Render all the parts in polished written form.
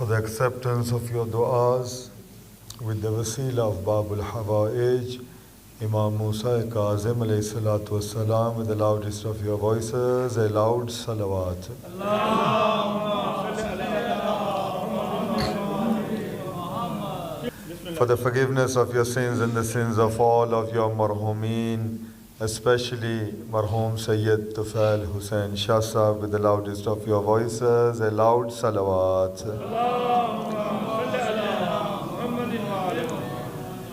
For the acceptance of your du'as with the wasila of Babul Hawa'ij, Imam Musa Kazim alayhi salatu wassalam, with the loudest of your voices, a loud salawat. For the forgiveness of your sins and the sins of all of your marhumeen, especially marhum Sayyid Hussain Shah Sahab, with the loudest of your voices, a loud salawat.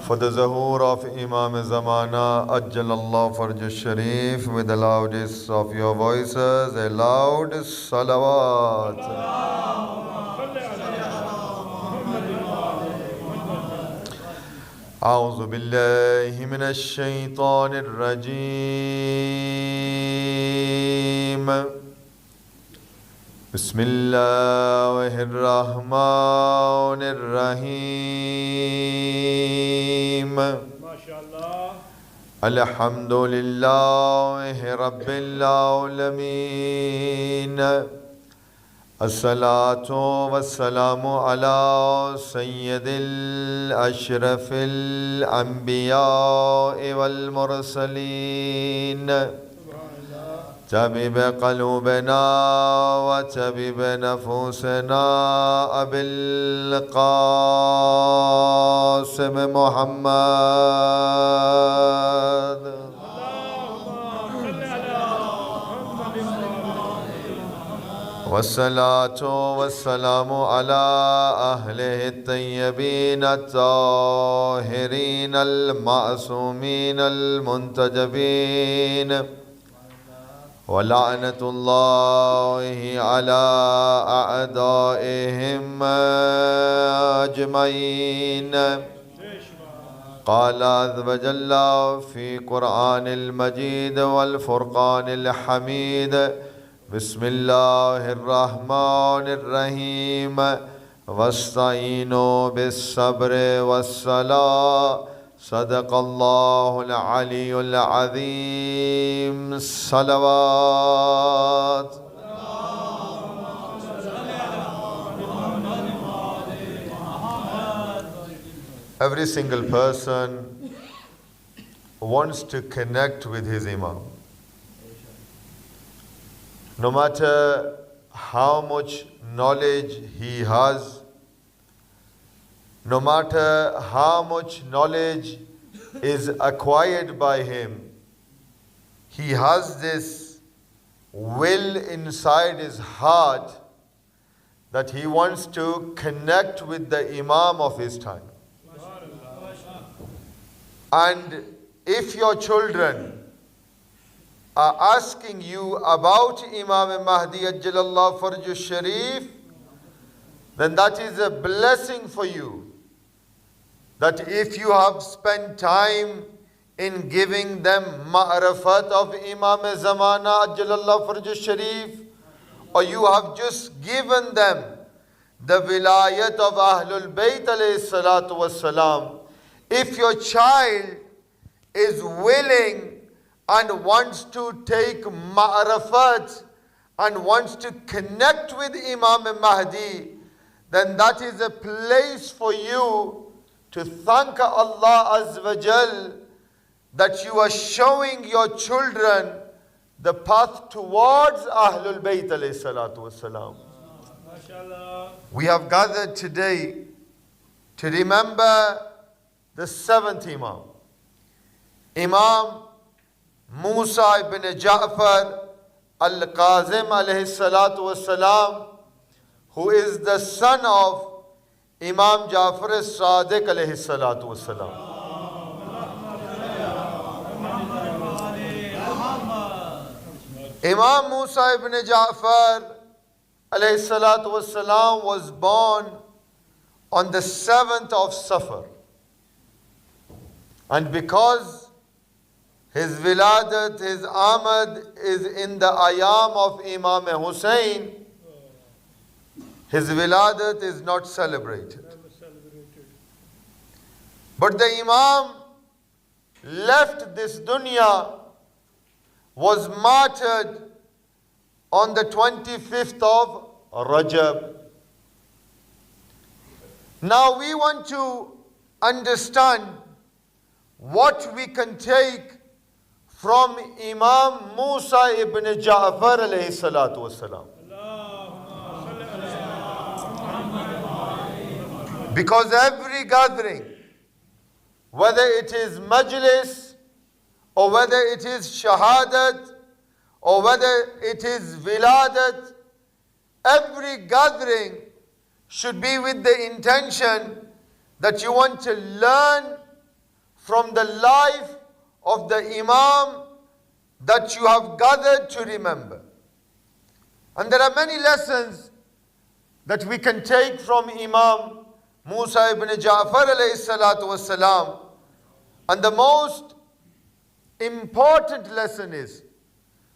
For the Zahur of Imam Zamana, Ajjalallah Farj Sharif, with the loudest of your voices, a loud salawat. أعوذ بالله من الشيطان الرجيم بسم الله الرحمن الرحيم الحمد لله رب العالمين الصلاة والسلام على سيد الأشرف الأنبياء والمرسلين طبيب قلوبنا وطبيب نفوسنا أبي القاسم محمد والصلاة والسلام على أهله الطيبين الطاهرين المعصومين المنتجبين ولعنة الله على أعدائهم أجمعين. قال عز وجل في قرآن المجيد والفرقان الحميد بسم الله الرحمن الرحيم واستعينوا بالصبر والصلاة صدق الله العلي العظيم. صلوات. Every single person wants to connect with his Imam. No matter how much knowledge he has, no matter how much knowledge is acquired by him, he has this will inside his heart that he wants to connect with the Imam of his time. And if your children are asking you about Imam Mahdi Ajjalallah Farj Sharif, then that is a blessing for you. That if you have spent time in giving them ma'rifat of Imam Zamana Ajjalallah Farj Sharif, or you have just given them the wilayat of Ahlul Bayt alayhi salatu wassalam, if your child is willing and wants to take ma'rifat and wants to connect with Imam Mahdi, then that is a place for you to thank Allah Azza wa Jal that you are showing your children the path towards Ahlul Bayt alayhi salatu wassalam. We have gathered today to remember the seventh Imam, Imam Musa ibn Ja'far al-Kazim alayhi salatu wassalam, who is the son of Imam Ja'far al-Sadiq alayhi salatu wassalam. Imam Musa ibn Ja'far alayhi salatu wassalam was born on the 7th of Safar. And because his wiladat, his amad is in the ayam of Imam Hussain, his wiladat is not celebrated. But the Imam left this dunya, was martyred on the 25th of Rajab. Now we want to understand what we can take from Imam Musa ibn Ja'far alayhi salatu wassalam. Because every gathering, whether it is majlis, or whether it is shahadat, or whether it is viladat, every gathering should be with the intention that you want to learn from the life of the Imam that you have gathered to remember. And there are many lessons that we can take from Imam Musa ibn Ja'far alayhi salatu wassalam. And the most important lesson is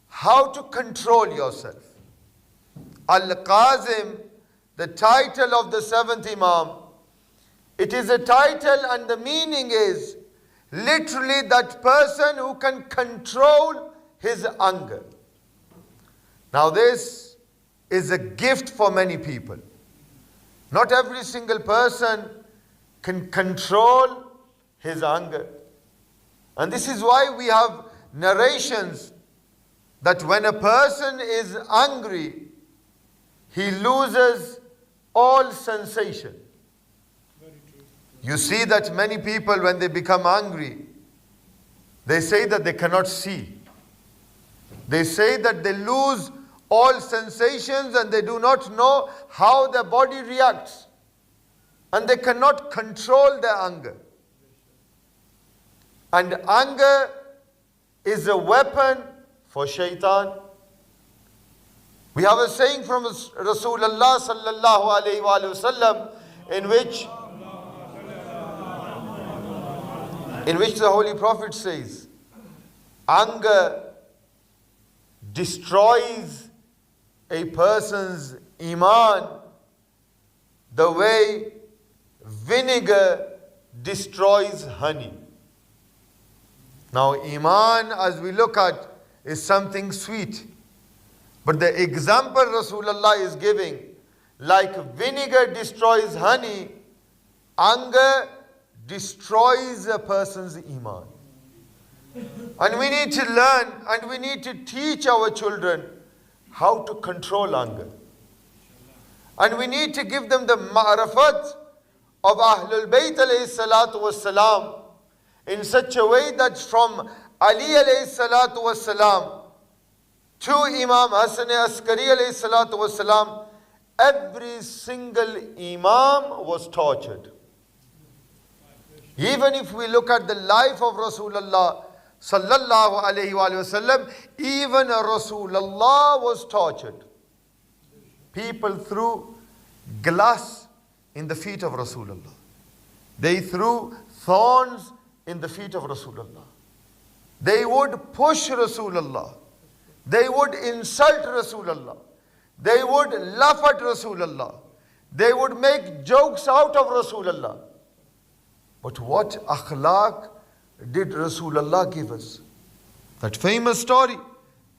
how to control yourself. Al-Kazim, the title of the seventh Imam, it is a title and the meaning is literally that person who can control his anger. Now this is a gift for many people. Not every single person can control his anger. And this is why we have narrations that when a person is angry, he loses all sensation. You see that many people, when they become angry, they say that they cannot see. They say that they lose all sensations and they do not know how their body reacts. And they cannot control their anger. And anger is a weapon for shaitan. We have a saying from Rasulullah sallallahu alayhi wa sallam in which the Holy Prophet says, anger destroys a person's iman the way vinegar destroys honey. Now iman, as we look at, is something sweet. But the example Rasulullah is giving, like vinegar destroys honey, anger destroys a person's iman. And we need to learn and we need to teach our children how to control anger. And we need to give them the ma'rifat of Ahlul Bayt alayhi salatu wassalam in such a way that from Ali alayhi salatu wassalam to Imam Hassan Askari alayhi salatu wassalam, every single Imam was tortured. Even if we look at the life of Rasulullah sallallahu alayhi wa sallam, even Rasulullah was tortured. People threw glass in the feet of Rasulullah. They threw thorns in the feet of Rasulullah. They would push Rasulullah. They would insult Rasulullah. They would laugh at Rasulullah. They would make jokes out of Rasulullah. But what akhlaq did Rasulullah give us? That famous story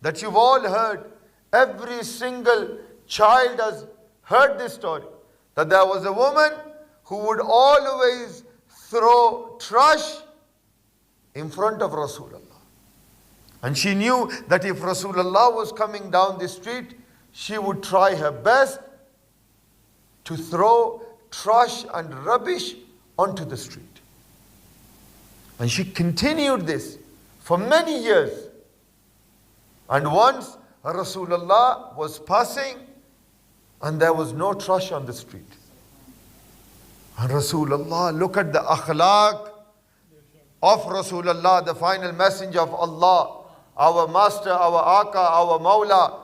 that you've all heard. Every single child has heard this story. That there was a woman who would always throw trash in front of Rasulullah. And she knew that if Rasulullah was coming down the street, she would try her best to throw trash and rubbish onto the street. And she continued this for many years. And once Rasulullah was passing and there was no trash on the street. And Rasulullah, look at the akhlaq of Rasulullah, the final messenger of Allah, our master, our Aka, our Mawla,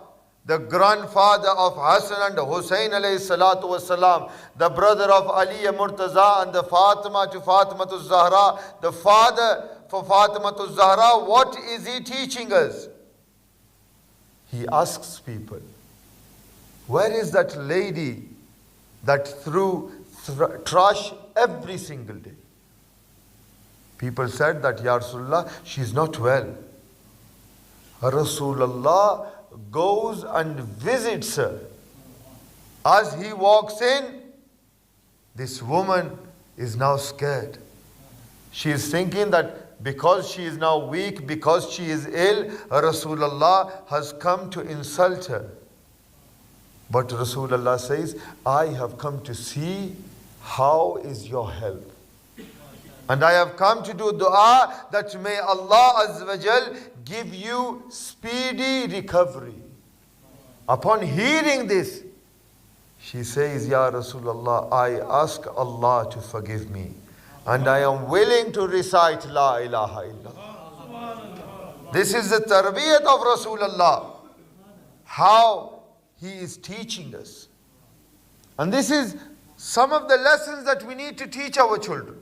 the grandfather of Hassan and Hussain alayhi salatu wasalam, the brother of Ali Murtaza and the Fatima to Fatima to Zahra, the father for Fatima to Zahra. What is he teaching us? He asks people, where is that lady that threw trash every single day? People said that, Ya Rasulullah, she's not well. Rasulullah goes and visits her. As he walks in, this woman is now scared. She is thinking that because she is now weak, because she is ill, Rasulullah has come to insult her. But Rasulullah says, I have come to see how is your health. And I have come to do dua that may Allah Azza wa Jal give you speedy recovery. Upon hearing this, she says, Ya Rasulullah, I ask Allah to forgive me. And I am willing to recite La ilaha illallah. This is the tarbiyat of Rasulullah. How he is teaching us. And this is some of the lessons that we need to teach our children.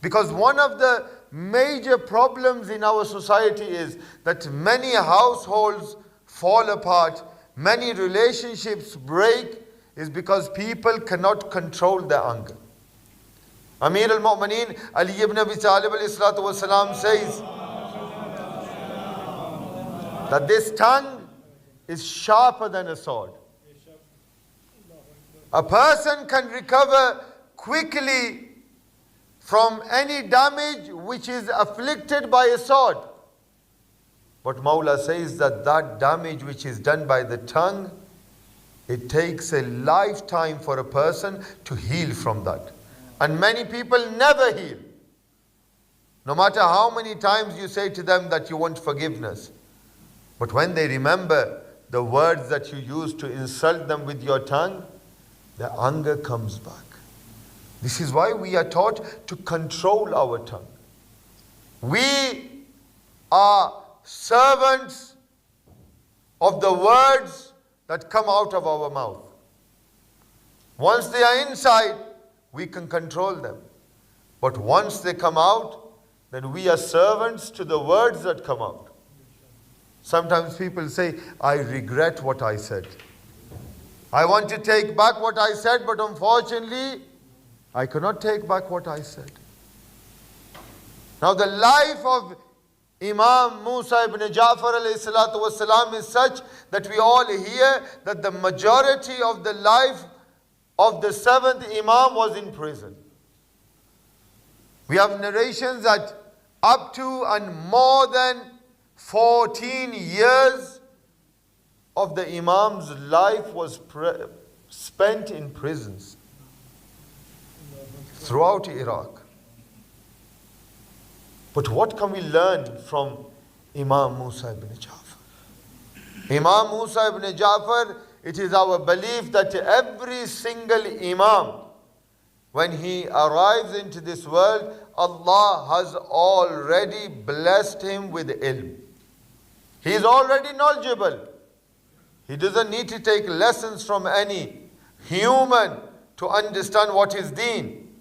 Because one of the major problems in our society is that many households fall apart, many relationships break, is because people cannot control their anger. Amir al-Mu'mineen Ali ibn Abi Talib alayhi salatu wasalam says that this tongue is sharper than a sword. A person can recover quickly from any damage which is afflicted by a sword. But Mawla says that that damage which is done by the tongue, it takes a lifetime for a person to heal from that. And many people never heal. No matter how many times you say to them that you want forgiveness. But when they remember the words that you used to insult them with your tongue, the anger comes back. This is why we are taught to control our tongue. We are servants of the words that come out of our mouth. Once they are inside, we can control them. But once they come out, then we are servants to the words that come out. Sometimes people say, I regret what I said. I want to take back what I said, but unfortunately, I cannot take back what I said. Now the life of Imam Musa ibn Ja'far alayhi salatu wasalam is such that we all hear that the majority of the life of the seventh Imam was in prison. We have narrations that up to and more than 14 years of the Imam's life was spent in prisons throughout Iraq. But what can we learn from Imam Musa ibn Ja'far? Imam Musa ibn Ja'far, it is our belief that every single Imam, when he arrives into this world, Allah has already blessed him with ilm. He is already knowledgeable. He doesn't need to take lessons from any human to understand what is deen.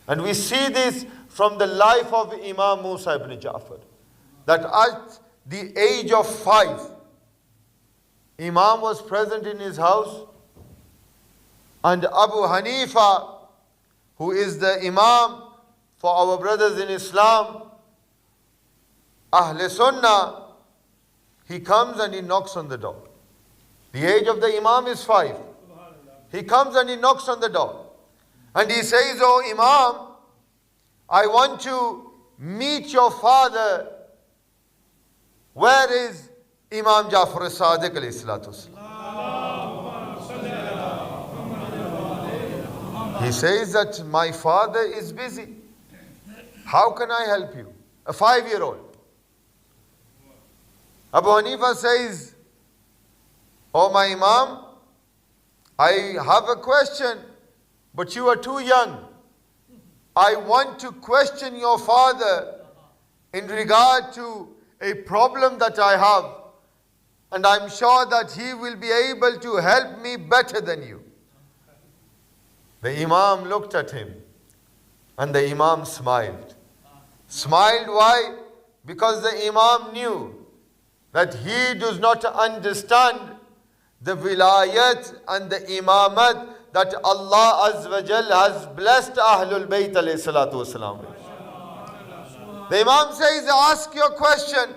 And we see this from the life of Imam Musa ibn Ja'far. That at the age of 5, Imam was present in his house, and Abu Hanifa, who is the Imam for our brothers in Islam, Ahl Sunnah, he comes and he knocks on the door. The age of the Imam is 5. He comes and he knocks on the door. And he says, Oh Imam, I want to meet your father. Where is Imam Ja'far as-Sadiq alayhi salatu wasalam? He says that my father is busy. How can I help you? A 5-year-old. Abu Hanifa says, Oh my Imam, I have a question, but you are too young. I want to question your father in regard to a problem that I have, and I'm sure that he will be able to help me better than you. The Imam looked at him, and the Imam smiled. Smiled why? Because the Imam knew that he does not understand the wilayat and the imamat that Allah Azza wa Jal has blessed Ahlul Bayt alayhi salatu wasalam. The Imam says, ask your question.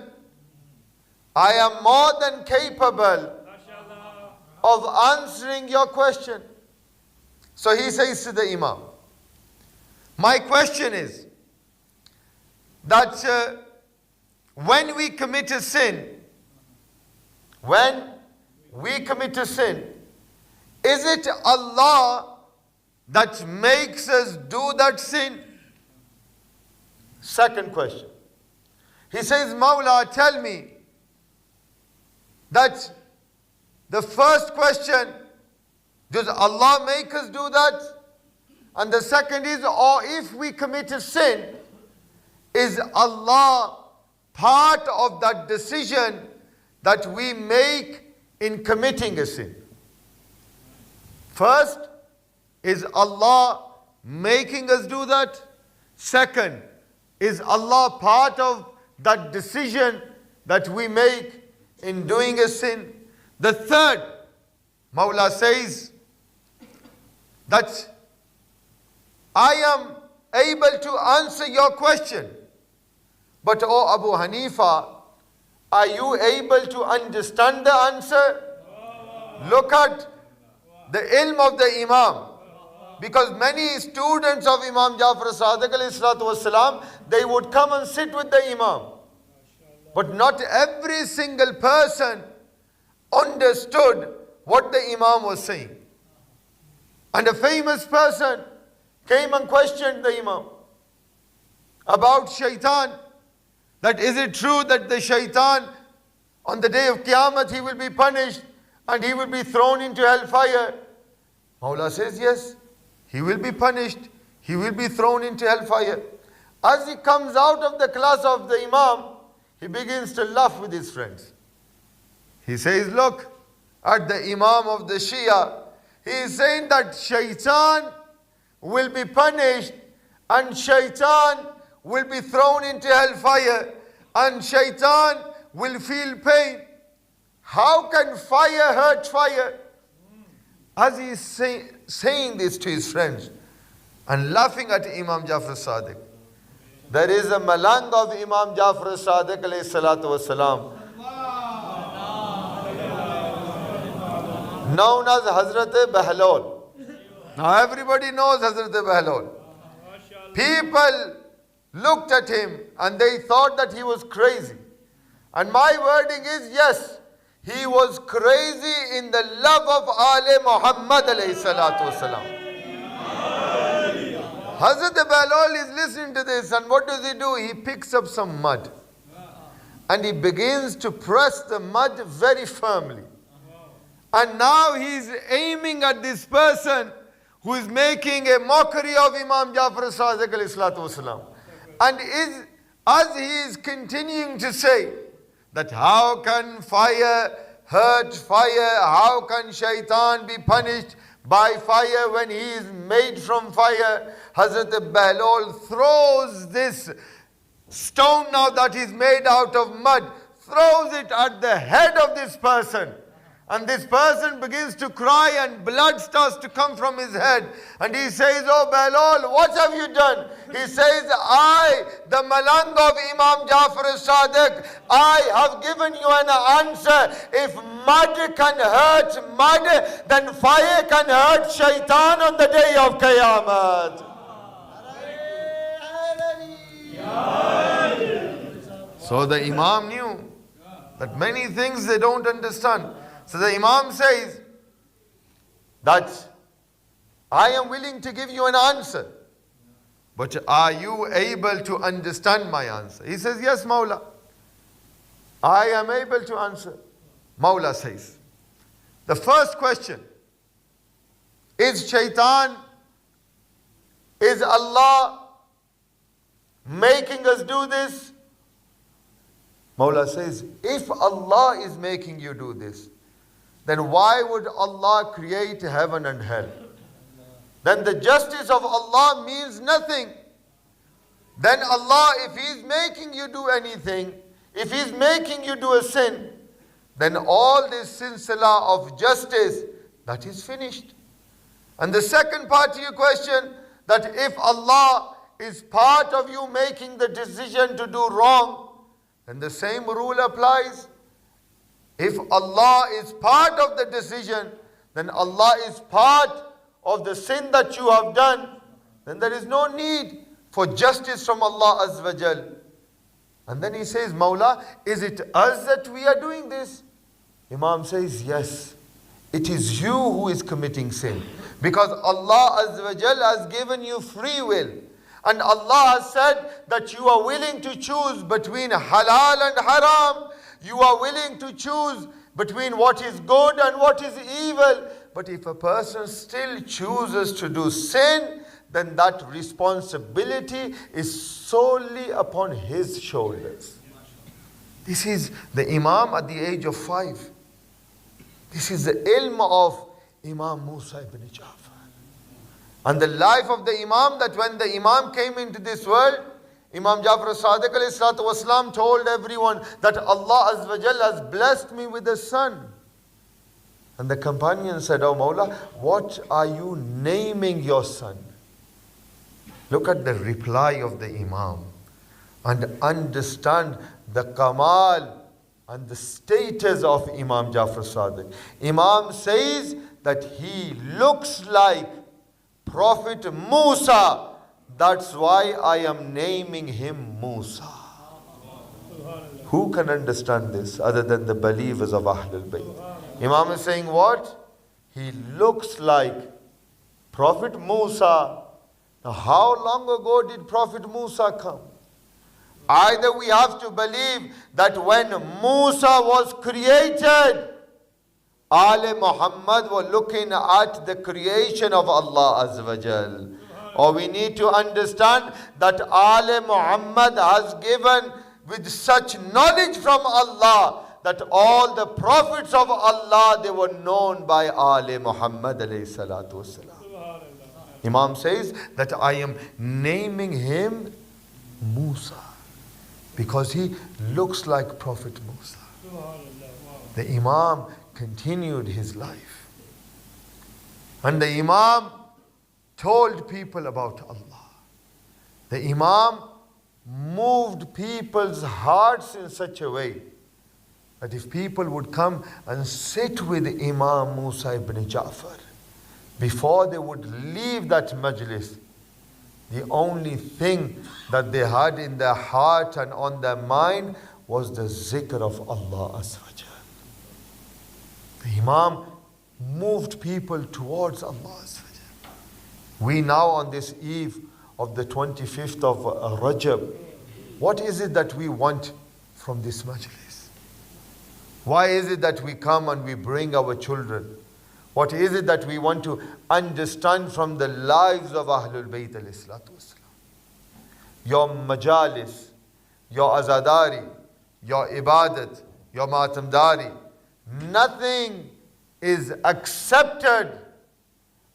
I am more than capable of answering your question. So he says to the Imam, my question is that when we commit a sin, is it Allah that makes us do that sin? Second question. He says, Mawla, tell me that the first question, does Allah make us do that? And the second is, or if we commit a sin, is Allah part of that decision that we make in committing a sin? First, is Allah making us do that? Second, is Allah part of that decision that we make in doing a sin? The third, Mawla says that I am able to answer your question, but O Abu Hanifa, are you able to understand the answer? Look at the ilm of the Imam. Because many students of Imam Jafar Sadiq alayhi salatu wasalam, they would come and sit with the Imam. But not every single person understood what the Imam was saying. And a famous person came and questioned the Imam about shaitan. That is it true that the shaitan on the day of Qiyamah he will be punished and he will be thrown into hellfire? Mawla says yes, he will be punished, he will be thrown into hellfire. As he comes out of the class of the Imam, he begins to laugh with his friends. He says, look at the Imam of the Shia. He is saying that shaitan will be punished and shaitan will be thrown into hellfire and shaitan will feel pain. How can fire hurt fire? As he is saying this to his friends and laughing at Imam Jafar Sadiq, there is a malang of Imam Jafar Sadiq alayhi salatu wasalam, known as Hazrat Bahlol. Now everybody knows Hazrat Bahlol. People looked at him and they thought that he was crazy. And my wording is, yes, he was crazy in the love of Ali Muhammad alayhi salatu wasalam. Hazrat Bahlol is listening to this, and what does he do? He picks up some mud and he begins to press the mud very firmly. And now he is aiming at this person who is making a mockery of Imam Jafar Sadiq alayhi salatu wasalam. And as he is continuing to say that how can fire hurt fire, how can shaitan be punished by fire when he is made from fire, Hazrat Bahlol throws this stone now that is made out of mud, throws it at the head of this person. And this person begins to cry and blood starts to come from his head. And he says, oh Bahlol, what have you done? He says, I, the malang of Imam Jafar Sadiq, I have given you an answer. If mud can hurt mud, then fire can hurt shaitan on the day of Qiyamah. So the Imam knew that many things they don't understand. So the Imam says that I am willing to give you an answer, but are you able to understand my answer? He says, yes, Mawla, I am able to answer. Mawla says, the first question, is shaitan, is Allah making us do this? Mawla says, if Allah is making you do this, then why would Allah create heaven and hell? Then the justice of Allah means nothing. Then Allah, if He is making you do anything, if He is making you do a sin, then all this silsila of justice, that is finished. And the second part to your question, that if Allah is part of you making the decision to do wrong, then the same rule applies. If Allah is part of the decision, then Allah is part of the sin that you have done, then there is no need for justice from Allah Azza wa Jal. And then he says, Mawla, is it us that we are doing this? Imam says, yes. It is you who is committing sin. Because Allah Azza wa Jal has given you free will. And Allah has said that you are willing to choose between halal and haram. You are willing to choose between what is good and what is evil. But if a person still chooses to do sin, then that responsibility is solely upon his shoulders. This is the Imam at the age of 5. This is the ilm of Imam Musa ibn Jafar. And the life of the Imam, that when the Imam came into this world, Imam Jafar Sadiq alayhi salatu wasalam told everyone that Allah Azza wa Jal has blessed me with a son. And the companion said, Oh Mawla, what are you naming your son? Look at the reply of the Imam and understand the kamal and the status of Imam Jafar Sadiq. Imam says that he looks like Prophet Musa. That's why I am naming him Musa. Who can understand this other than the believers of Ahlul Bayt? Imam is saying what? He looks like Prophet Musa. Now, how long ago did Prophet Musa come? Either we have to believe that when Musa was created, Ali Muhammad were looking at the creation of Allah Azza wa Jal. Or we need to understand that Ali Muhammad has given with such knowledge from Allah that all the prophets of Allah, they were known by Ali Muhammad alayhi salatu wasalam. Imam says that I am naming him Musa because he looks like Prophet Musa. The Imam continued his life. And the Imam told people about Allah. The Imam moved people's hearts in such a way that if people would come and sit with Imam Musa ibn Jafar, before they would leave that majlis, the only thing that they had in their heart and on their mind was the zikr of Allah Azza wa Jal. The Imam moved people towards Allah Azza wa Jal. We now on this eve of the 25th of Rajab, what is it that we want from this majlis? Why is it that we come and we bring our children? What is it that we want to understand from the lives of Ahlul Bayt alayhi salatu wasalam? Your majalis, your azadari, your ibadat, your matamdari, nothing is accepted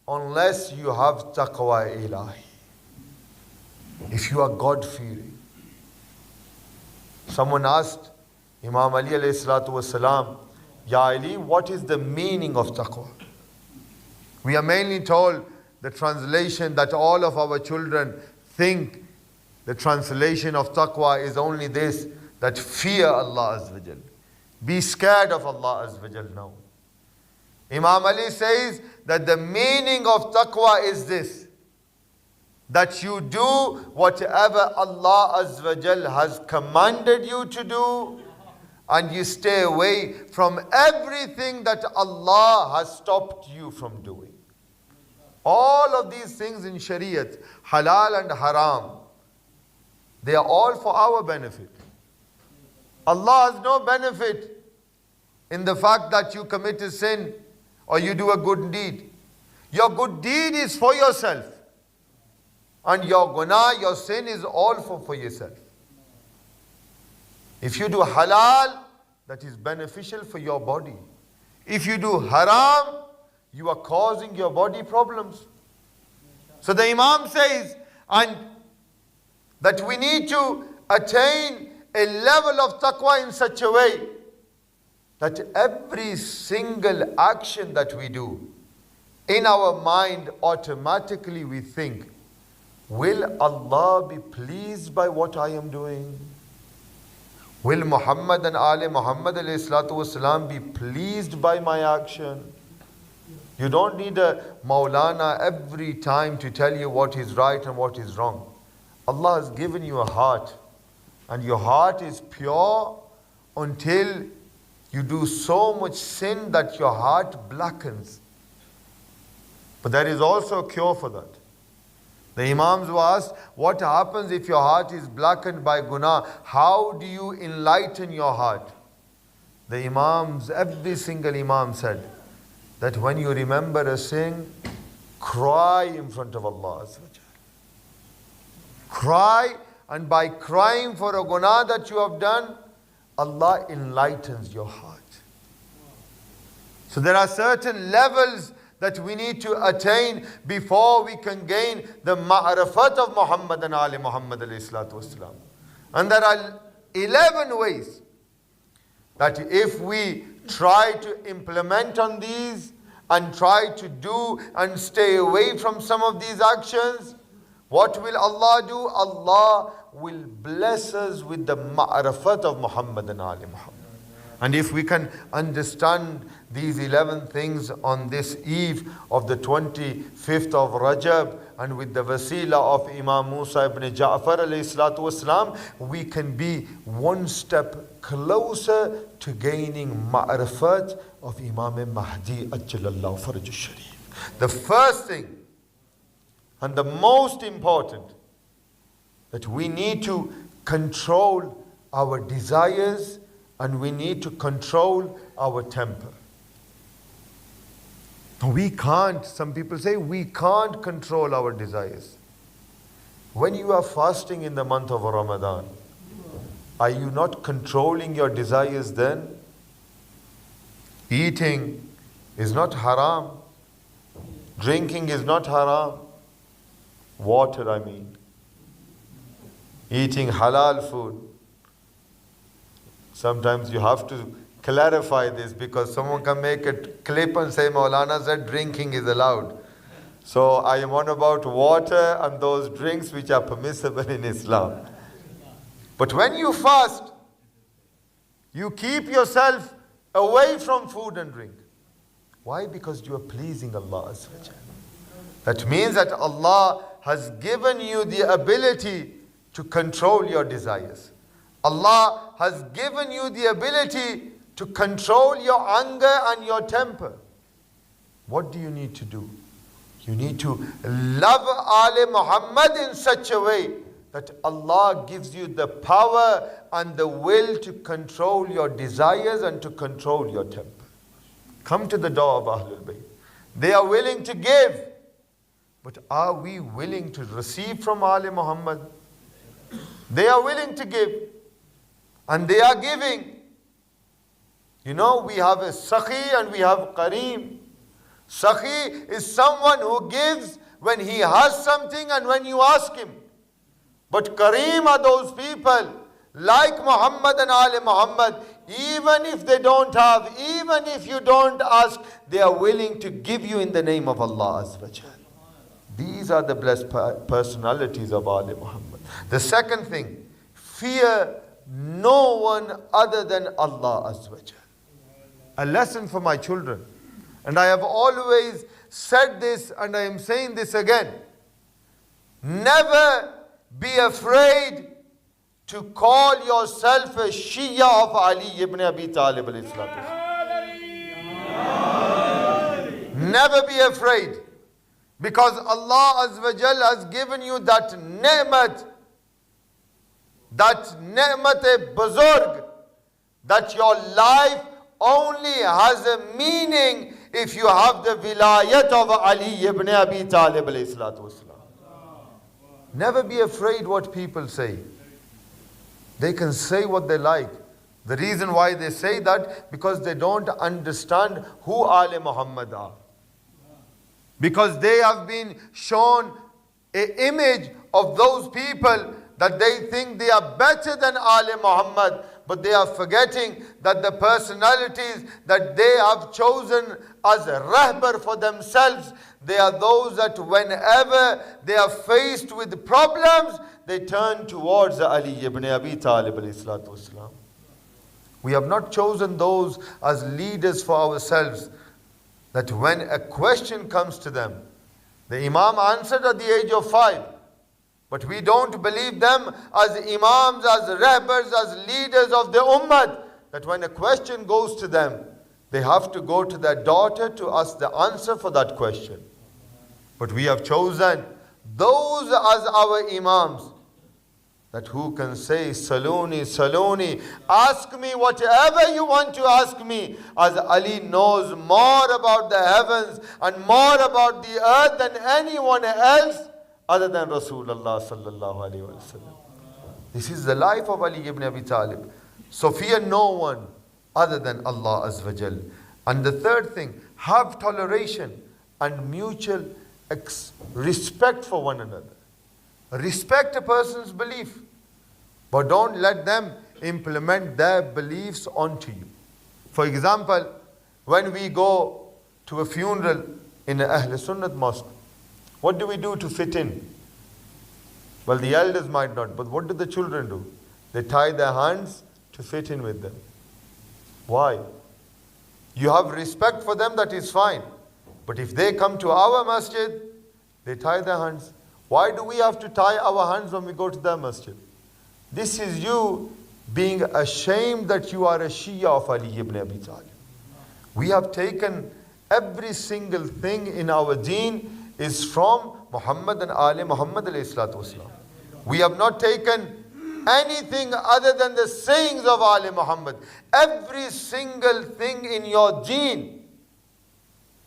unless you have taqwa ilahi. If you are God-fearing. Someone asked Imam Ali alayhi salatu wasalam, Ya Ali, what is the meaning of taqwa? We are mainly told the translation that all of our children think the translation of taqwa is only this, that fear Allah Azza wa Jal. Be scared of Allah Azza wa Jal now. Imam Ali says that the meaning of taqwa is this, that you do whatever Allah Azza wa Jal has commanded you to do, and you stay away from everything that Allah has stopped you from doing. All of these things in Shariat, halal and haram, they are all for our benefit. Allah has no benefit in the fact that you commit a sin or you do a good deed. Your good deed is for yourself. And your guna, your sin is all for yourself. If you do halal, that is beneficial for your body. If you do haram, you are causing your body problems. So the Imam says, and that we need to attain a level of taqwa in such a way that every single action that we do, in our mind automatically we think, will Allah be pleased by what I am doing? Will Muhammad and Ali Muhammad alayhi salatu wasalam be pleased by my action? You don't need a Molana every time to tell you what is right and what is wrong. Allah has given you a heart, and your heart is pure until you do so much sin that your heart blackens. But there is also a cure for that. The Imams were asked, what happens if your heart is blackened by guna? How do you enlighten your heart? The Imams, every single Imam said that when you remember a sin, cry in front of Allah. Cry, and by crying for a guna that you have done, Allah enlightens your heart. So there are certain levels that we need to attain before we can gain the ma'rifat of Muhammad and Ali Muhammad alayhi salatu wasalam. And there are 11 ways that if we try to implement on these and try to do and stay away from some of these actions, what will Allah do? Allah will bless us with the ma'rifat of Muhammad and Ali Muhammad. And if we can understand these 11 things on this eve of the 25th of Rajab, and with the wasila of Imam Musa ibn Ja'far alayhi salatu wasalam, we can be one step closer to gaining ma'rifat of Imam Mahdi ajjalallahu faraj sharif. The first thing and the most important, that we need to control our desires and we need to control our temper. We can't, some people say, we can't control our desires. When you are fasting in the month of Ramadan, are you not controlling your desires then? Eating is not haram. Drinking is not haram. Water, I mean. Eating halal food. Sometimes you have to clarify this, because someone can make a clip and say Molana said drinking is allowed. So I am on about water and those drinks which are permissible in Islam. But when you fast, you keep yourself away from food and drink. Why? Because you are pleasing Allah. That means that Allah has given you the ability to control your desires. Allah has given you the ability to control your anger and your temper. What do you need to do? You need to love Ali Muhammad in such a way that Allah gives you the power and the will to control your desires and to control your temper. Come to the door of Ahlul Bayt. They are willing to give, but are we willing to receive from Ali Muhammad? They are willing to give, and they are giving. You know, we have a Sakhi and we have Kareem. Sakhi is someone who gives when he has something and when you ask him. But Kareem are those people like Muhammad and Ali Muhammad. Even if they don't have, even if you don't ask, they are willing to give you in the name of Allah Azza wa Jal. These are the blessed personalities of Ali Muhammad. The second thing, fear no one other than Allah Azza wa Jal. A lesson for my children. And I have always said this and I am saying this again. Never be afraid to call yourself a Shia of Ali ibn Abi Talib alayhi salatu. Never be afraid. Because Allah Azza wa Jal has given you that ni'mat, that ni'mat-e-buzurg, that your life only has a meaning if you have the vilayat of Ali ibn Abi Talib alayhi salatu wasalam. Never be afraid what people say. They can say what they like. The reason why they say that, because they don't understand who Ali Muhammad are. Because they have been shown an image of those people that they think they are better than Ali Muhammad, but they are forgetting that the personalities that they have chosen as a rahbar for themselves, they are those that whenever they are faced with problems, they turn towards Ali ibn Abi Talib alayhi salatu wasalam. We have not chosen those as leaders for ourselves. that when a question comes to them, the Imam answered at the age of 5. But we don't believe them as Imams, as Rahbars, as leaders of the Ummah, that when a question goes to them, they have to go to their daughter to ask the answer for that question. But we have chosen those as our Imams, that who can say, Saluni, Saluni, ask me whatever you want to ask me, as Ali knows more about the heavens and more about the earth than anyone else other than Rasulullah sallallahu alaihi wasallam. This is the life of Ali ibn Abi Talib. So fear no one other than Allah Azza wa Jal. And the third thing, have toleration and mutual respect for one another. Respect a person's belief, but don't let them implement their beliefs onto you. For example, when we go to a funeral in an Ahl Sunnat mosque, what do we do to fit in? Well, the elders might not, but what do the children do? They tie their hands to fit in with them. Why? You have respect for them, that is fine. But if they come to our masjid, they tie their hands. Why do we have to tie our hands when we go to their masjid? This is you being ashamed that you are a Shia of Ali ibn Abi Talib. We have taken every single thing in our deen is from Muhammad and Ali Muhammad alayhi salatu wasalam. We have not taken anything other than the sayings of Ali Muhammad. Every single thing in your deen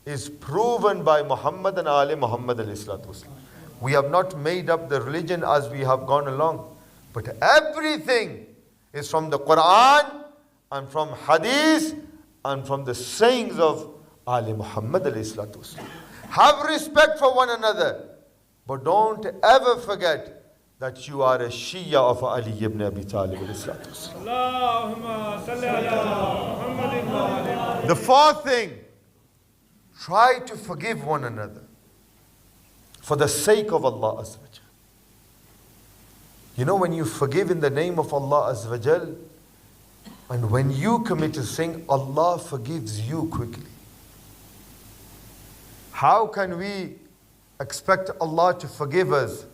is proven by Muhammad and Ali Muhammad alayhi salatu wasalam. We have not made up the religion as we have gone along. But everything is from the Quran and from Hadith and from the sayings of Ali Muhammad alayhi salatu wasalam. Have respect for one another, but don't ever forget that you are a Shia of Ali ibn Abi Talib alayhi salatu wasalam. The fourth thing, try to forgive one another for the sake of Allah Azza wa Jal. You know, when you forgive in the name of Allah Azza wa Jal, and when you commit a sin, Allah forgives you quickly. How can we expect Allah to forgive us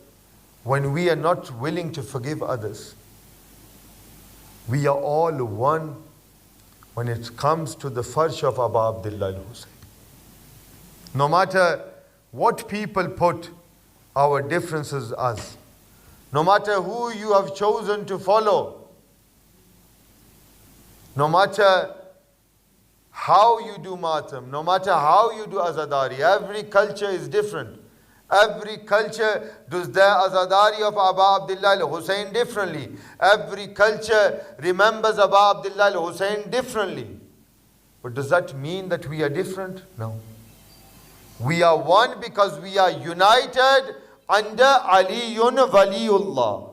when we are not willing to forgive others? We are all one when it comes to the farsh of Abu Abdullah al-Hussain. No matter what people put our differences as, no matter who you have chosen to follow, no matter how you do matam, no matter how you do azadari, every culture is different. Every culture does their azadari of Abu Abdullah al-Hussain differently. Every culture remembers Abu Abdullah al-Hussain differently. But does that mean that we are different? No. We are one because we are united under Aliyun Waliullah.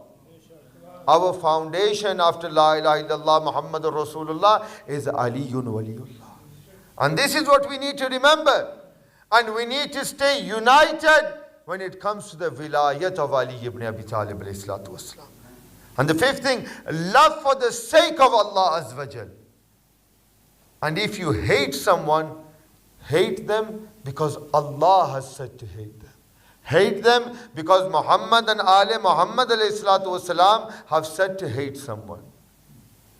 Our foundation after La ilaha illallah Muhammadur Rasulullah is Aliyun Waliullah. And this is what we need to remember. And we need to stay united when it comes to the vilayat of Ali ibn Abi Talib alayhi salatu wasalam. And the fifth thing, love for the sake of Allah Azza wa Jal. And if you hate someone, hate them because Allah has said to hate them. Hate them because Muhammad and Ali Muhammad alayhi salatu wasalam have said to hate someone.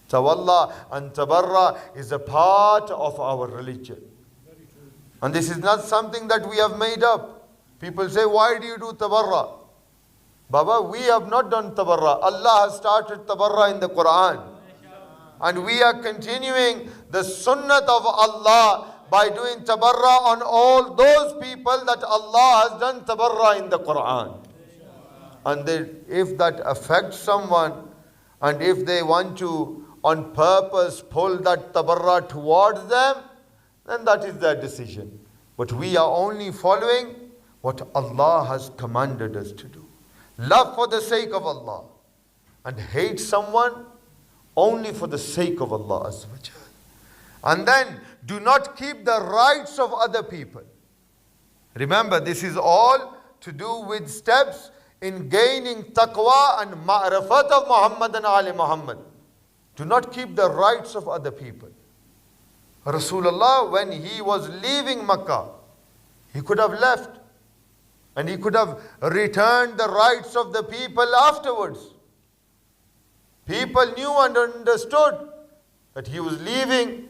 Tawalla and tabarra is a part of our religion. And this is not something that we have made up. People say, why do you do tabarra? Baba, we have not done tabarra. Allah has started tabarra in the Quran. And we are continuing the sunnat of Allah by doing tabarra on all those people that Allah has done tabarra in the Quran. And if that affects someone, and if they want to on purpose pull that tabarra towards them, then that is their decision. But we are only following what Allah has commanded us to do. Love for the sake of Allah, and hate someone only for the sake of Allah Azza wa Jal. And then do not keep the rights of other people. Remember, this is all to do with steps in gaining taqwa and ma'rifat of Muhammad and Ali Muhammad. Do not keep the rights of other people. Rasulullah, when he was leaving Makkah, he could have left and he could have returned the rights of the people afterwards. People knew and understood that he was leaving.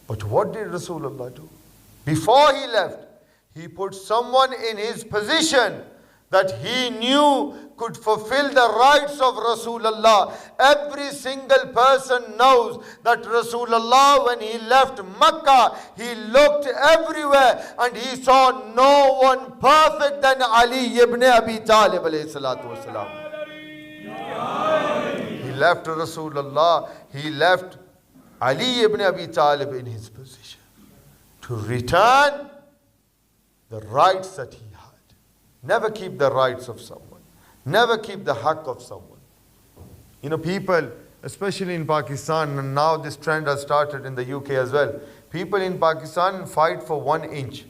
But what did Rasulullah do? Before he left, he put someone in his position that he knew could fulfill the rights of Rasulullah. Every single person knows that Rasulullah, when he left Makkah, he looked everywhere and he saw no one perfect than Ali ibn Abi Talib alayhi salatu wasalam. He left Rasulullah, he left Ali ibn Abi Talib in his position to return the rights that he had. Never keep the rights of someone. Never keep the haqq of someone. You know, people, especially in Pakistan, and now this trend has started in the UK as well. People in Pakistan fight for 1 inch.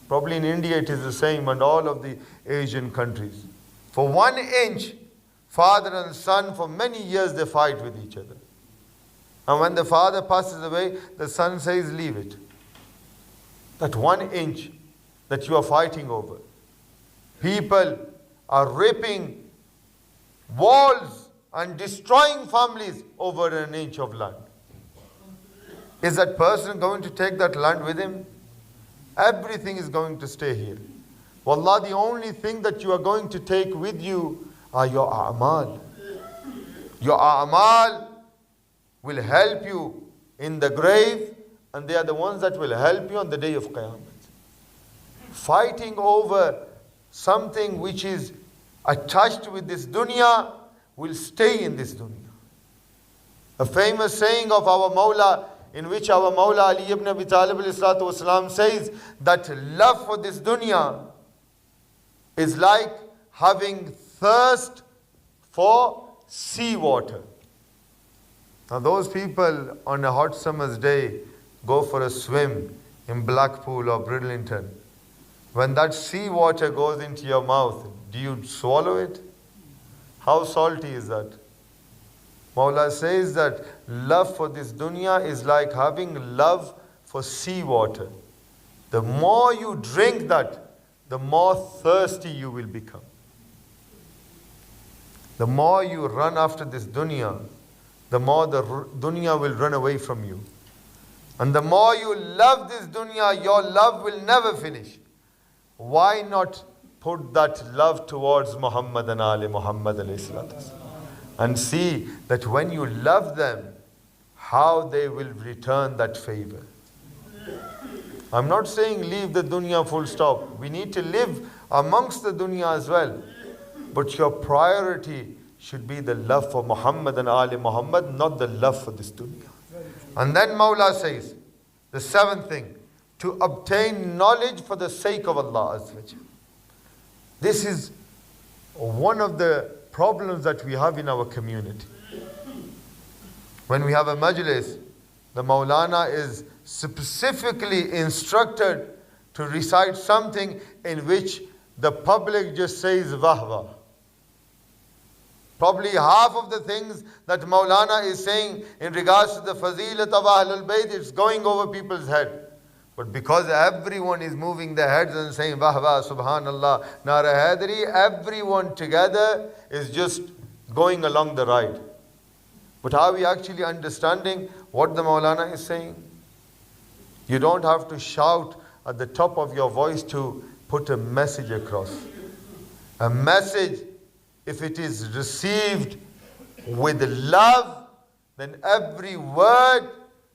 Probably in India it is the same, and all of the Asian countries. For 1 inch, father and son, for many years they fight with each other. And when the father passes away, the son says, leave it. That 1 inch that you are fighting over. People are ripping walls and destroying families over 1 inch of land. Is that person going to take that land with him? Everything is going to stay here. Wallah, the only thing that you are going to take with you are your a'mal. Your a'mal will help you in the grave, and they are the ones that will help you on the day of Qiyamah. Fighting over something which is attached with this dunya will stay in this dunya. A famous saying of our Mawla, in which our Mawla Ali ibn Abi Talib ﷺ says that love for this dunya is like having thirst for sea water. Now those people on a hot summer's day go for a swim in Blackpool or Bridlington. When that sea water goes into your mouth, do you swallow it? How salty is that? Mawla says that love for this dunya is like having love for sea water. The more you drink that, the more thirsty you will become. The more you run after this dunya, the more the dunya will run away from you. And the more you love this dunya, your love will never finish. Why not put that love towards Muhammad and Ali Muhammad alayhi salatu and see that when you love them, how they will return that favor. I'm not saying leave the dunya full stop. We need to live amongst the dunya as well. But your priority should be the love for Muhammad and Ali Muhammad, not the love for this dunya. And then Mawla says, the 7th thing, to obtain knowledge for the sake of Allah Azza wa Jalla. This is one of the problems that we have in our community. When we have a majlis, the Maulana is specifically instructed to recite something in which the public just says wah wah. Probably half of the things that Maulana is saying in regards to the fazilat of Ahlul Bayt, it's going over people's head. But because everyone is moving their heads and saying wah wah, subhanallah, nara hadri, everyone together is just going along the ride. But are we actually understanding what the Maulana is saying? You don't have to shout at the top of your voice to put a message across. A message, if it is received with love, then every word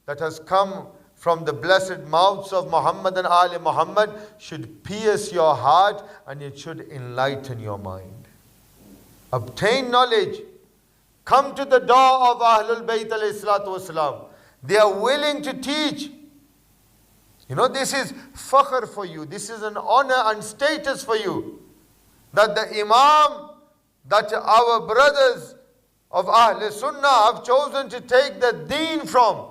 that has come from the blessed mouths of Muhammad and Ali Muhammad should pierce your heart and it should enlighten your mind. Obtain knowledge. Come to the door of Ahlul Bayt alayhi salatu wasalam. They are willing to teach. You know, this is fakhr for you. This is an honor and status for you. That the Imam, that our brothers of Ahl Sunnah have chosen to take the deen from.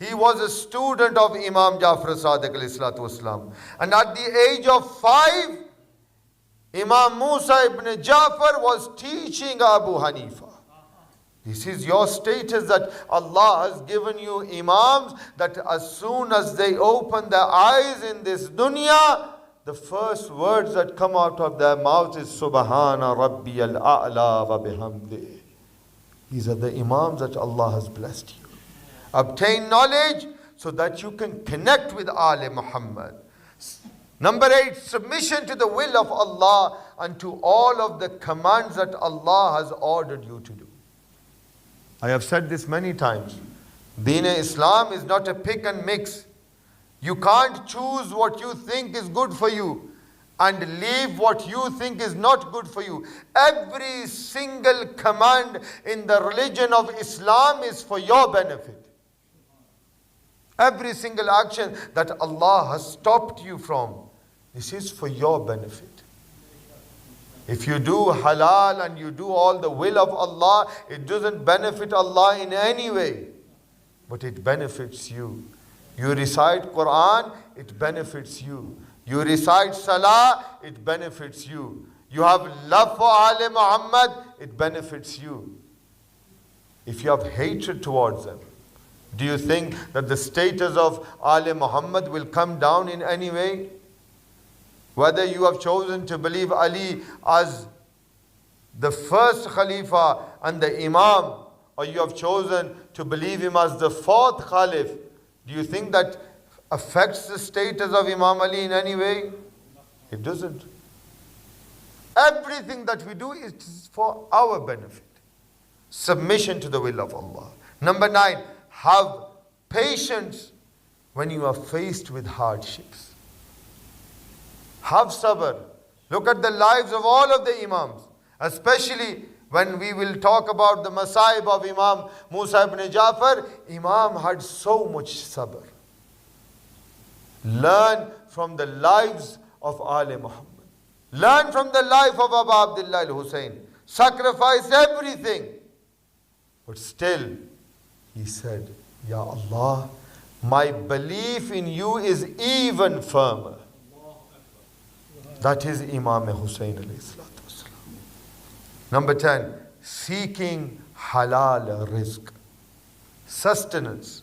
He was a student of Imam Jafar Sadiq alayhi salatu wasalam. And at the age of 5, Imam Musa ibn Jafar was teaching Abu Hanifa. This is your status, that Allah has given you imams, that as soon as they open their eyes in this dunya, the first words that come out of their mouth is Subhana Rabbi al-A'la wa bihamdi. These are the imams that Allah has blessed you. Obtain knowledge so that you can connect with Ali Muhammad. Number 8, submission to the will of Allah and to all of the commands that Allah has ordered you to do. I have said this many times. Deen-e-Islam is not a pick and mix. You can't choose what you think is good for you and leave what you think is not good for you. Every single command in the religion of Islam is for your benefit. Every single action that Allah has stopped you from, this is for your benefit. If you do halal and you do all the will of Allah, it doesn't benefit Allah in any way, but it benefits you. You recite Quran, it benefits you. You recite Salah, it benefits you. You have love for Ali Muhammad, it benefits you. If you have hatred towards them, do you think that the status of Ali Muhammad will come down in any way? Whether you have chosen to believe Ali as the first Khalifa and the Imam, or you have chosen to believe him as the fourth Khalif, do you think that affects the status of Imam Ali in any way? It doesn't. Everything that we do is for our benefit. Submission to the will of Allah. Number 9, have patience when you are faced with hardships. Have sabr. Look at the lives of all of the Imams, especially when we will talk about the Masa'ib of Imam Musa ibn Ja'far. Imam had so much sabr. Learn from the lives of Ali Muhammad. Learn from the life of Abu Abdullah al-Hussain. Sacrifice everything. But still, he said, Ya Allah, my belief in you is even firmer. That is Imam Hussain alayhi salatu wasalam. Number 10, seeking halal rizq. Sustenance.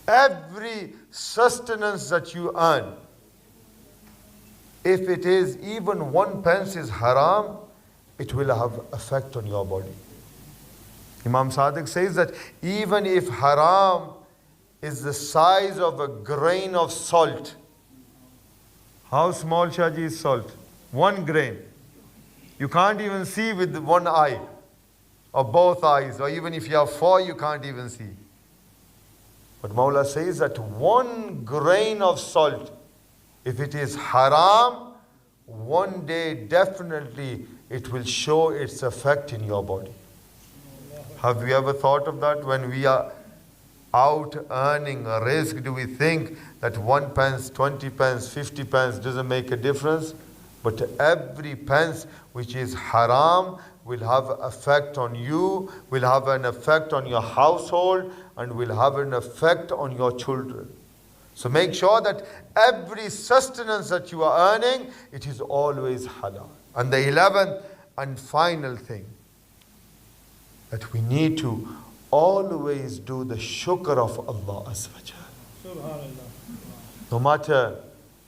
Every sustenance that you earn, if it is even 1 pence is haram, it will have effect on your body. Imam Sadiq says that even if haram is the size of a grain of salt, how small, Shaji, is salt? 1 grain. You can't even see with 1 eye, or both eyes, or even if you have 4, you can't even see. But Mawla says that 1 grain of salt, if it is haram, one day definitely it will show its effect in your body. Have we ever thought of that? When we are out earning a risk, do we think that 1 pence, 20 pence, 50 pence doesn't make a difference? But every pence which is haram will have an effect on you, will have an effect on your household, and will have an effect on your children. So make sure that every sustenance that you are earning, it is always halal. And the 11th and final thing, that we need to always do the shukr of Allah Azza wa Jal. No matter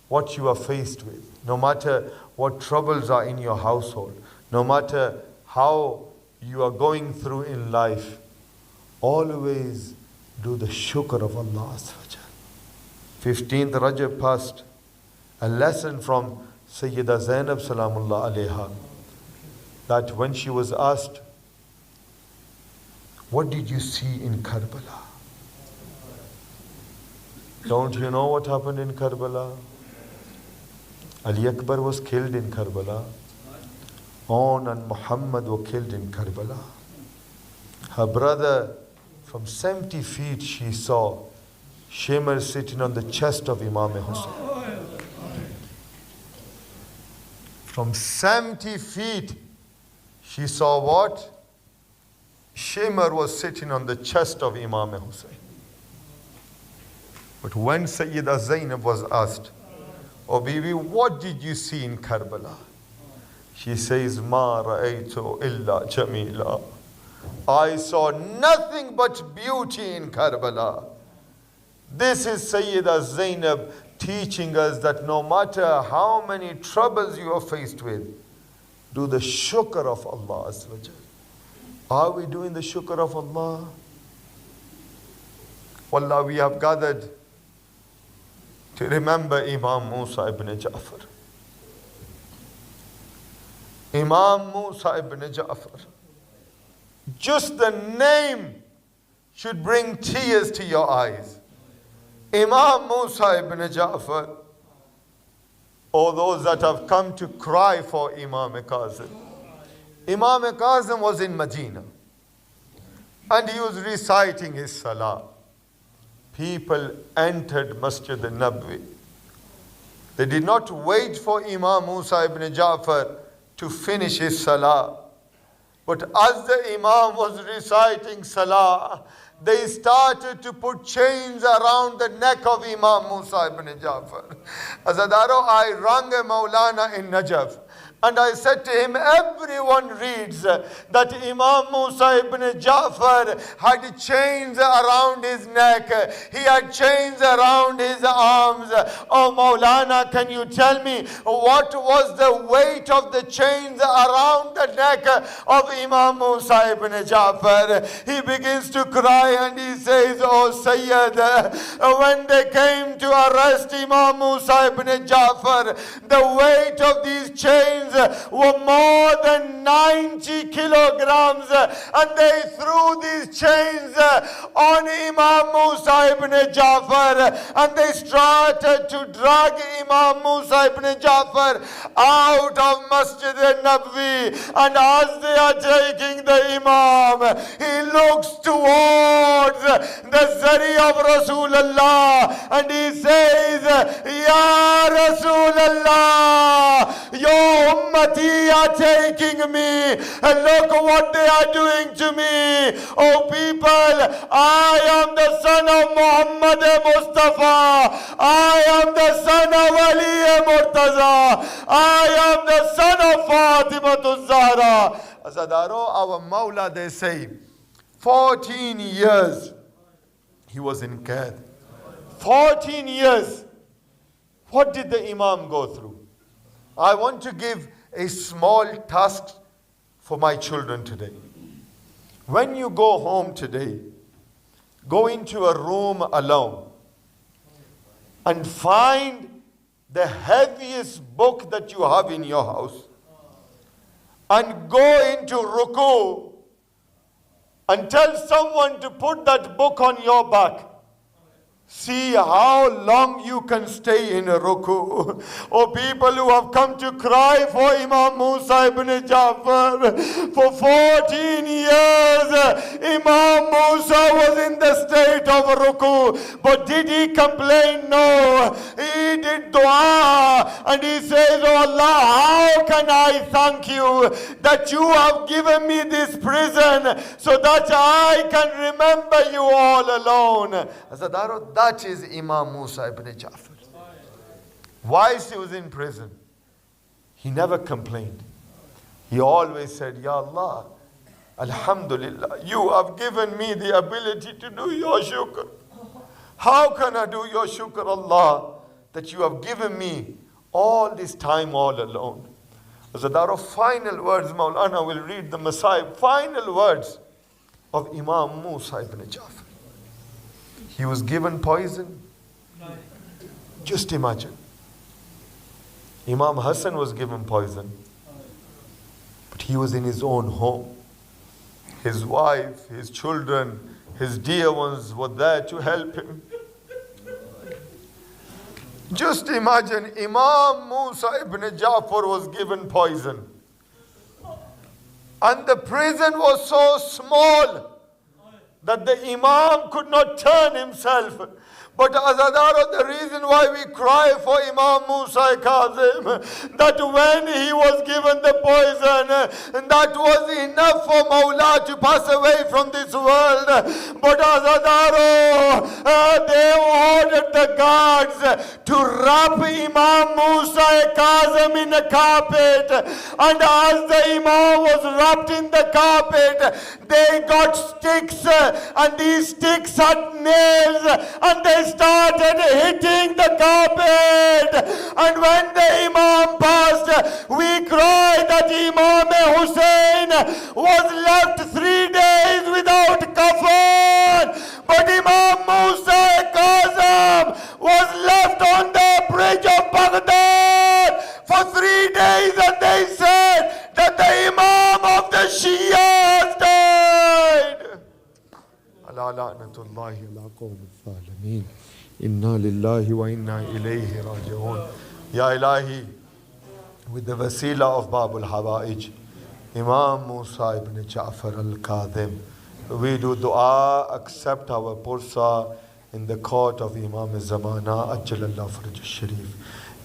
what you are faced with, no matter what troubles are in your household, no matter how you are going through in life, always do the shukr of Allah Azza wa Jal. 15th Rajab passed, a lesson from Sayyida Zainab Salamullah Alayha, that when she was asked, what did you see in Karbala? Don't you know what happened in Karbala? Ali Akbar was killed in Karbala. On and Muhammad were killed in Karbala. Her brother, from 70 feet she saw shimmer sitting on the chest of Imam Hussain. From 70 feet she saw what? Shimmer was sitting on the chest of Imam Hussain. But when Sayyida Zainab was asked, "Oh Bibi, what did you see in Karbala?" She says, "Ma ra'aytu illa jamila." I saw nothing but beauty in Karbala. This is Sayyida Zainab teaching us that no matter how many troubles you are faced with, do the shukr of Allah Azza wa Jal. Are we doing the shukr of Allah? Wallah, we have gathered to remember Imam Musa ibn Ja'far. Imam Musa ibn Ja'far. Just the name should bring tears to your eyes. Imam Musa ibn Ja'far, or those that have come to cry for Imam Kazim. Imam Kazim was in Medina and he was reciting his salah. People entered Masjid al-Nabwi. They did not wait for Imam Musa ibn Ja'far to finish his salah. But as the Imam was reciting salah, they started to put chains around the neck of Imam Musa ibn Ja'far. Azadaro, I rang a Molana in Najaf. And I said to him, everyone reads that Imam Musa ibn Ja'far had chains around his neck. He had chains around his arms. Oh Maulana, can you tell me what was the weight of the chains around the neck of Imam Musa ibn Ja'far? He begins to cry and he says, oh Sayyid, when they came to arrest Imam Musa ibn Ja'far, the weight of these chains were more than 90 kilograms, and they threw these chains on Imam Musa ibn Ja'far, and they started to drag Imam Musa ibn Ja'far out of Masjid al-Naqvi. And as they are taking the Imam, he looks towards the Zari of Rasulullah and he says, Ya Rasulullah, your ummati are taking me, and look what they are doing to me. Oh people, I am the son of Muhammad Mustafa. I am the son of Ali Murtaza. I am the son of Fatima Zahra. Azadaro, our Mawla, they say, 14 years he was in Qaid. 14 years. What did the Imam go through? I want to give a small task for my children today. When you go home today, go into a room alone and find the heaviest book that you have in your house and go into ruku and tell someone to put that book on your back. See how long you can stay in a ruku. Oh, people who have come to cry for Imam Musa ibn Ja'far. For 14 years, Imam Musa was in the state of ruku. But did he complain? No. He did dua. And he says, oh Allah, how can I thank you that you have given me this prison so that I can remember you all alone. That is Imam Musa ibn Ja'far. Whilst he was in prison, he never complained. He always said, Ya Allah, Alhamdulillah, you have given me the ability to do your shukr. How can I do your shukr, Allah, that you have given me all this time all alone? So there are final words, Maulana will read the Masai, final words of Imam Musa ibn Ja'far. He was given poison. Just imagine. Imam Hussain was given poison. But he was in his own home. His wife, his children, his dear ones were there to help him. Just imagine, Imam Musa ibn Ja'far was given poison. And the prison was so small that the Imam could not turn himself. But Azadaro, the reason why we cry for Imam Musa Kazim, that when he was given the poison, that was enough for Mawla to pass away from this world. But Azadaro, they ordered the guards to wrap Imam Musa Kazim in a carpet. And as the Imam was wrapped in the carpet, they got sticks, and these sticks had nails, and they started hitting the carpet. And when the Imam passed, we cried that Imam Hussain was left 3 days without kafan. But Imam Musa Kazim was left on the bridge of Baghdad for 3 days, and they said that the Imam of the Shias died. Ala la'natullahi ala qawm al-zalimin. Inna lillahi wa inna ilayhi raji'un. Ya Ilahi, with the wasila of Babul Hawaij, Imam Musa ibn Ja'far al-Kazim, we do dua, accept our pursa in the court of Imam Zamana, Ajjalallah Faraj al-Sharif.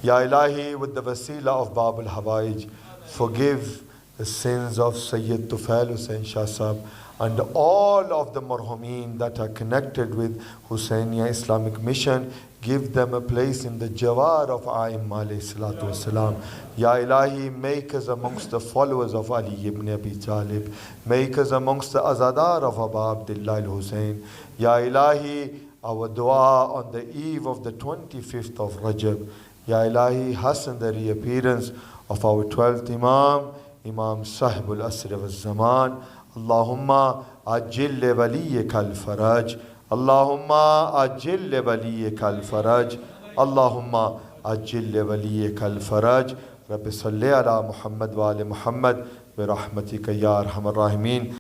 Ya Ilahi, with the wasila of Babul Hawaij, forgive the sins of Sayyid Tufail Hussain Shah Sahab and all of the marhumeen that are connected with Hussainia Islamic Mission. Give them a place in the Jawar of A'imma alayhi salatu wasalam. Ya Ilahi, make us amongst the followers of Ali ibn Abi Talib. Make us amongst the Azadar of Aba Abdullah al-Hussein. Ya Ilahi, our dua on the eve of the 25th of Rajab. Ya Ilahi, hasten the reappearance of our 12th Imam, Imam Sahibul Asr wa Zaman. Allahumma ajil li waliyyika al-faraj. Allahumma ajil li waliyyika al-faraj. Allahumma ajil li waliyyika al-faraj. Rabbi salli ala Muhammad wa ali Muhammad bi rahmatika ya arhamar rahimin.